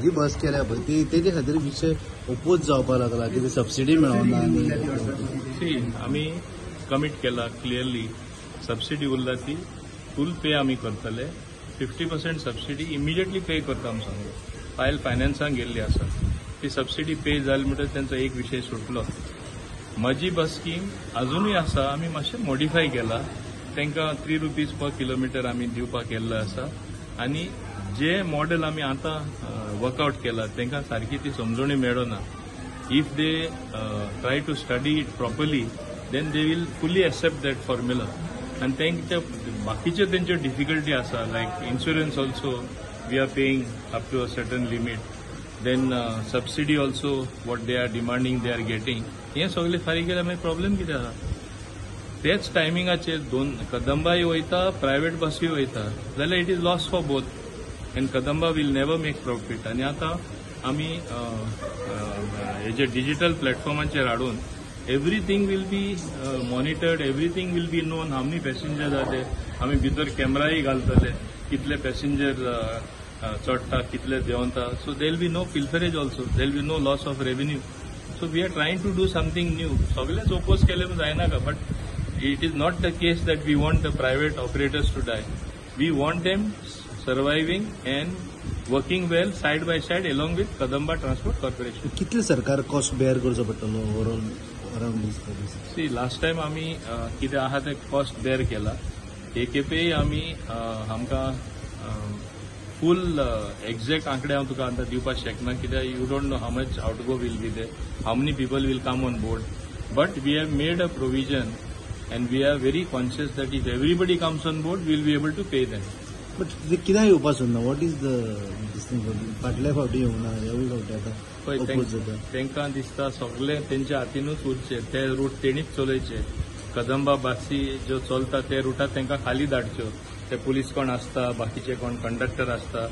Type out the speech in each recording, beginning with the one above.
जी बस केल्या पळय तेजे खातीर विषय ओपोज जावपाक लागला की सबसिडी मेळना सी आमी कमीट केला क्लियरली सबसिडी उरला ती फुल पे आमी करतले 50% सबसिडी इमिजिएटली पे करता आमी सांगलो फायल फायनान्साक गेल्ली आसा ती सबसिडी पे जाली म्हणटच त्यांचा एक विषय सुटलो म्हजी बस स्कीम अजूनय आसा आमी मातशें मॉडिफाय केला तांकां 3 रुपीज पर किलोमीटर आमी दिवपाक केल्लो आसा आनी जे मॉडेल आमी आतां वर्कआउट केला तांकां सारकी ती समजणी मेळना if they try to study it properly then they will fully accept that formula आनी तांचे बाकीचे तेंच्यो डिफिकल्टी आसा like insurance also we are paying up to a certain limit then subsidy also what they are demanding they are getting हे सगळे फारीक केल्यार मागीर प्रॉब्लेम कितें आसा तेच टायमिंगाचेर कदंबाय वयता प्रायव्हेट बसूय वयता जाल्यार it is loss for both and Kadamba will never make profit आनी आतां आमी हेजे डिजिटल प्लॅटफॉर्माचेर हाडून everything will be monitored everything will be known how many passenger जाते आमी भितर कॅमेराय घालतले कितले पॅसेंजर चडटा कितले देंवता so there be no pilferage also there be no loss of revenue so we are trying to do something new सगळेच oppose केले जायना का but it is not the case that we want the private operators to die. We want them surviving and working well side by side along with Kadamba Transport Corporation. कितले सरकार cost bare करचो पडटलो overall around दिस policy C last time आमी कितें आहा ते cost bare केला हे खेपेय आमी आमकां फुल एक्झॅक्ट आंकडे हांव तुका आतां दिवपाक शकना कित्याक you don't know how much outgo will be they how many people will come on board but we have made a provision and we are very conscious that if everybody comes on board we will be able to pay them but ते कित्याक येवपाक सोदना what is the this thing फाटल्या फावटी येवना ह्याय फावटी आतां पळय तांकां दिसता सगळे तेंच्या हातीनूच उरचे ते रूट तेणीच चलयचे कदंबा बासी ज्यो चलता ते रुटार तांकां खाली धाडच्यो ते पुलीस कोण आसता बाकीचे कोण कंडक्टर आसता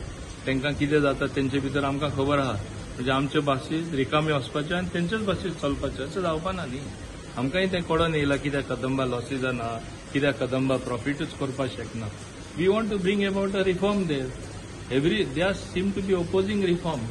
तांकां कितें जाता तेंचे भितर आमकां खबर आहा म्हणजे आमच्यो बासीज रिकाम्यो वचपाच्यो आनी तेंच्योच बासीज चलपाच्यो अशें जावपाना न्ही आमकांय तें कळोन येयला कित्याक कदंबा लॉसीस जाना कित्याक कदंबा प्रॉफिटूच करपाक शकना we want to bring about a reform there they are seem to be opposing reform